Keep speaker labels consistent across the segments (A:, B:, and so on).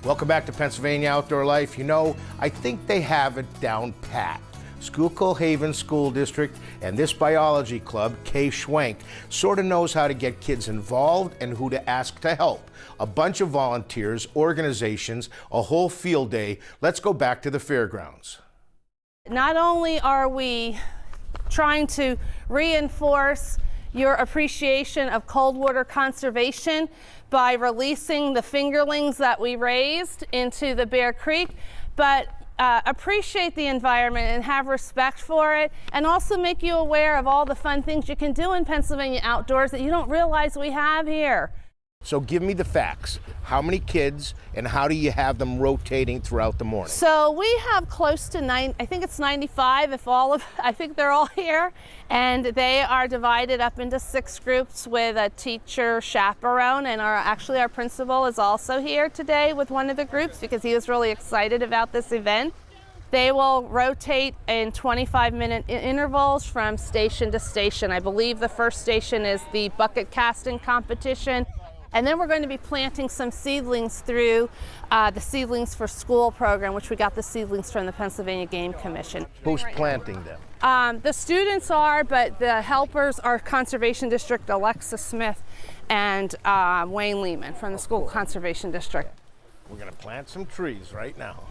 A: Welcome back to Pennsylvania Outdoor Life. You know, I think they have it down pat. Schuylkill Haven School District and this biology club, K. Schwenk, sort of knows how to get kids involved and who to ask to help. A bunch of volunteers, organizations, a whole field day. Let's go back to the fairgrounds.
B: Not only are we trying to reinforce your appreciation of cold water conservation by releasing the fingerlings that we raised into the Bear Creek, but appreciate the environment and have respect for it, and also make you aware of all the fun things you can do in Pennsylvania outdoors that you don't realize we have here.
A: So give me the facts. How many kids and how do you have them rotating throughout the morning?
B: So we have close to I think it's 95 if I think they're all here. And they are divided up into 6 groups with a teacher chaperone, and actually our principal is also here today with one of the groups because he was really excited about this event. They will rotate in 25-minute intervals from station to station. I believe the first station is the bucket casting competition. And then we're going to be planting some seedlings through the Seedlings for School program, which we got the seedlings from the Pennsylvania Game Commission.
A: Who's planting them?
B: The students are, but the helpers are Conservation District Alexa Smith and Wayne Lehman from the School Conservation District.
A: We're going to plant some trees right now.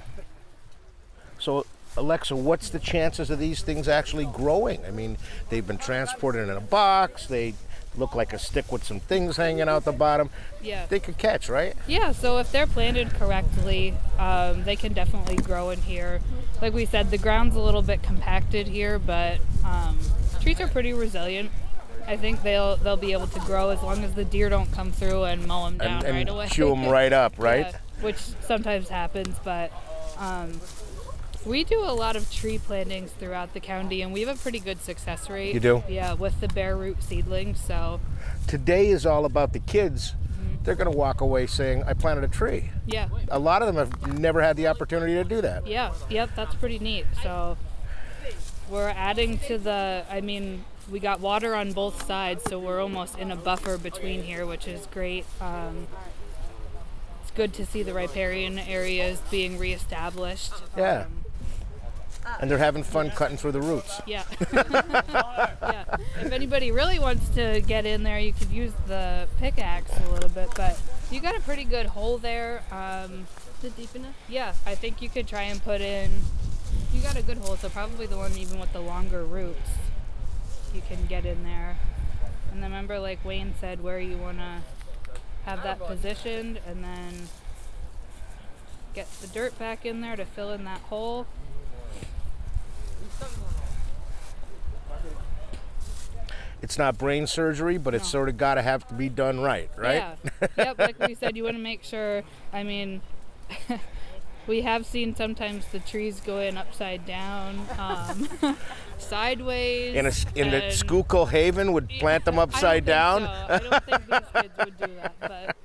A: So, Alexa, what's the chances of these things actually growing? I mean, they've been transported in a box. They look like a stick with some things hanging out the bottom.
C: Yeah.
A: They could catch, right?
C: Yeah, so if they're planted correctly, they can definitely grow in here. Like we said, the ground's a little bit compacted here, but trees are pretty resilient. I think they'll be able to grow as long as the deer don't come through and mow them down right away.
A: Chew them right up, right?
C: Yeah, which sometimes happens, but we do a lot of tree plantings throughout the county, and we have a pretty good success rate.
A: You do?
C: Yeah, with the bare root seedlings. So
A: today is all about the kids. They're going to walk away saying, I planted a tree.
C: Yeah.
A: A lot of them have never had the opportunity to do that.
C: Yeah, yep, that's pretty neat. So we're adding to we got water on both sides, so we're almost in a buffer between here, which is great. It's good to see the riparian areas being reestablished.
A: Yeah. And they're having fun cutting through the roots.
C: Yeah. Yeah. If anybody really wants to get in there, you could use the pickaxe a little bit, but you got a pretty good hole there.
B: Is it deep enough?
C: Yeah, I think you could try and put in, you got a good hole, so probably the one even with the longer roots, you can get in there. And then remember, like Wayne said, where you want to have that positioned, and then get the dirt back in there to fill in that hole.
A: It's not brain surgery, but it's sort of got to have to be done right?
C: Yeah. Yep, like we said, you want to make sure, we have seen sometimes the trees go in upside down, sideways.
A: In the Schuylkill Haven would plant them upside down?
C: I don't think these kids would do that, but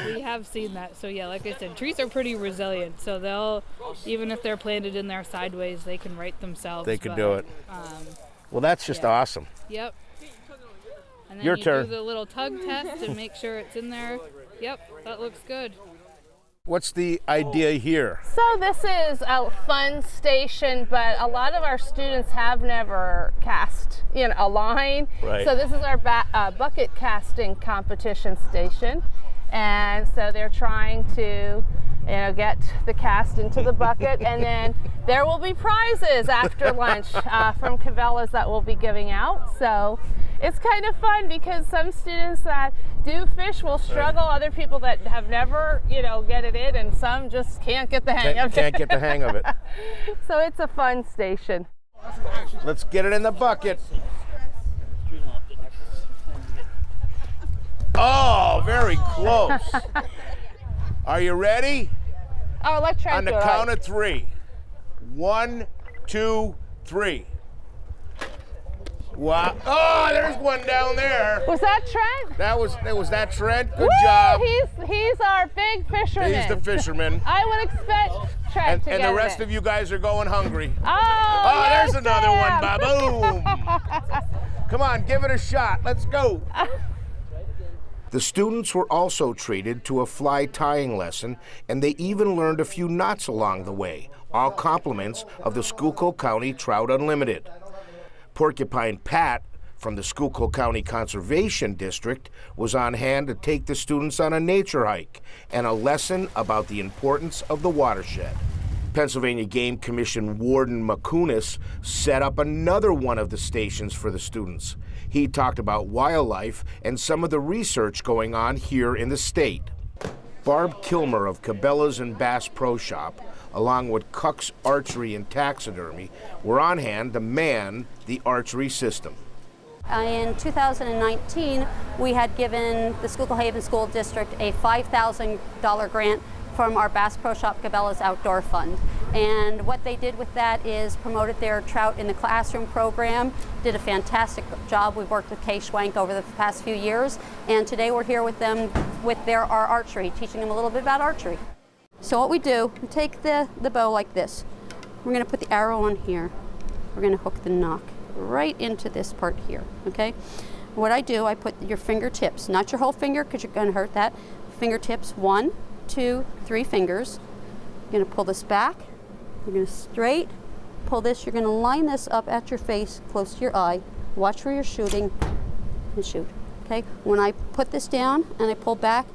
C: we have seen that. So yeah, like I said, trees are pretty resilient, so they'll, even if they're planted in there sideways, they can right themselves.
A: They can do it. Well, that's just awesome.
C: Yep. And then
A: Your
C: you
A: turn.
C: do the little tug test and make sure it's in there. Yep, that looks good.
A: What's the idea here?
B: So this is a fun station, but a lot of our students have never cast a line.
A: Right.
B: So this is our bucket casting competition station. And so they're trying to get the cast into the bucket, and then there will be prizes after lunch from Cabela's that we'll be giving out. So it's kind of fun because some students that do fish will struggle, other people that have never, get it in, and some just can't get the hang of it.
A: Can't get the hang of it.
B: So it's a fun station.
A: Let's get it in the bucket. Oh, very close. Are you ready?
B: Oh, let's try
A: on the count of 3. 1, 2, 3. Wow. Oh, there's one down there.
B: Was that Trent?
A: That was that Trent. Good
B: Woo!
A: job.
B: He's our big fisherman.
A: He's the fisherman.
B: I would expect Trent to get it.
A: And the rest of you guys are going hungry.
B: Oh,
A: there's another one. Ba-boom. Come on, give it a shot. Let's go. The students were also treated to a fly tying lesson, and they even learned a few knots along the way, all compliments of the Schuylkill County Trout Unlimited. Porcupine Pat from the Schuylkill County Conservation District was on hand to take the students on a nature hike and a lesson about the importance of the watershed. Pennsylvania Game Commission Warden McCunis set up another one of the stations for the students. He talked about wildlife and some of the research going on here in the state. Barb Kilmer of Cabela's and Bass Pro Shop, along with Cuck's Archery and Taxidermy, were on hand to man the archery system.
D: In 2019, we had given the Schuylkill Haven School District a $5,000 grant from our Bass Pro Shop Cabela's Outdoor Fund. And what they did with that is promoted their trout in the classroom program, did a fantastic job. We've worked with Kay Schwank over the past few years, and today we're here with them with our archery, teaching them a little bit about archery. So what we do, we take the bow like this. We're gonna put the arrow on here. We're gonna hook the nock right into this part here, okay? What I do, I put your fingertips, not your whole finger because you're gonna hurt that. Fingertips, 1, 2, 3 fingers. You're gonna pull this back. You're gonna straight pull this. You're gonna line this up at your face, close to your eye. Watch where you're shooting and shoot. Okay. When I put this down and I pull back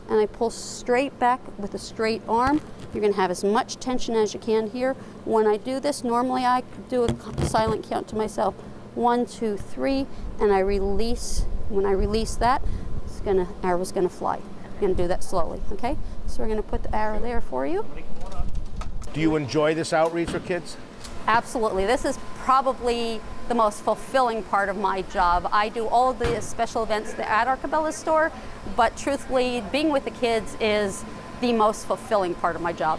D: and I pull straight back with a straight arm, you're gonna have as much tension as you can here. When I do this, normally I do a silent count to myself. 1, 2, 3, and I release. When I release that, arrow's gonna fly. I'm gonna do that slowly, okay? So we're gonna put the arrow there for you.
A: Do you enjoy this outreach with kids?
D: Absolutely. This is probably the most fulfilling part of my job. I do all of the special events at our Cabela's store, but truthfully, being with the kids is the most fulfilling part of my job.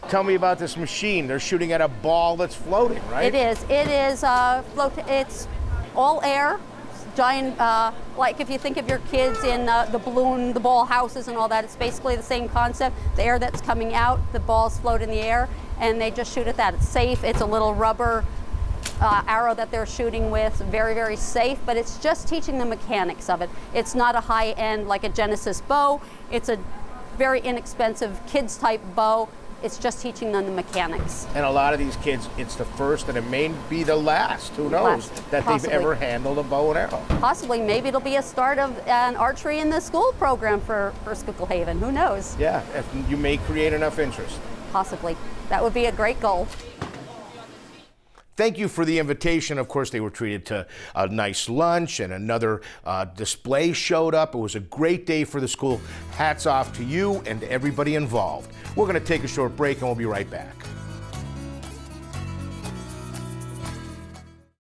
A: Tell me about this machine. They're shooting at a ball that's floating, right?
D: It is. It's all air. Giant, like if you think of your kids in the balloon, the ball houses and all that, it's basically the same concept. The air that's coming out, the balls float in the air, and they just shoot at that. It's safe. It's a little rubber arrow that they're shooting with, very, very safe, but it's just teaching the mechanics of it. It's not a high-end like a Genesis bow. It's a very inexpensive kids type bow. It's just teaching them the mechanics.
A: And a lot of these kids, it's the first and it may be the last, who knows, that
D: Possibly.
A: they've ever handled a bow and arrow.
D: Possibly, maybe it'll be a start of an archery in the school program for Schuylkill Haven, who knows?
A: Yeah, if you may create enough interest.
D: Possibly. That would be a great goal.
A: Thank you for the invitation. Of course, they were treated to a nice lunch and another display showed up. It was a great day for the school. Hats off to you and to everybody involved. We're going to take a short break and we'll be right back.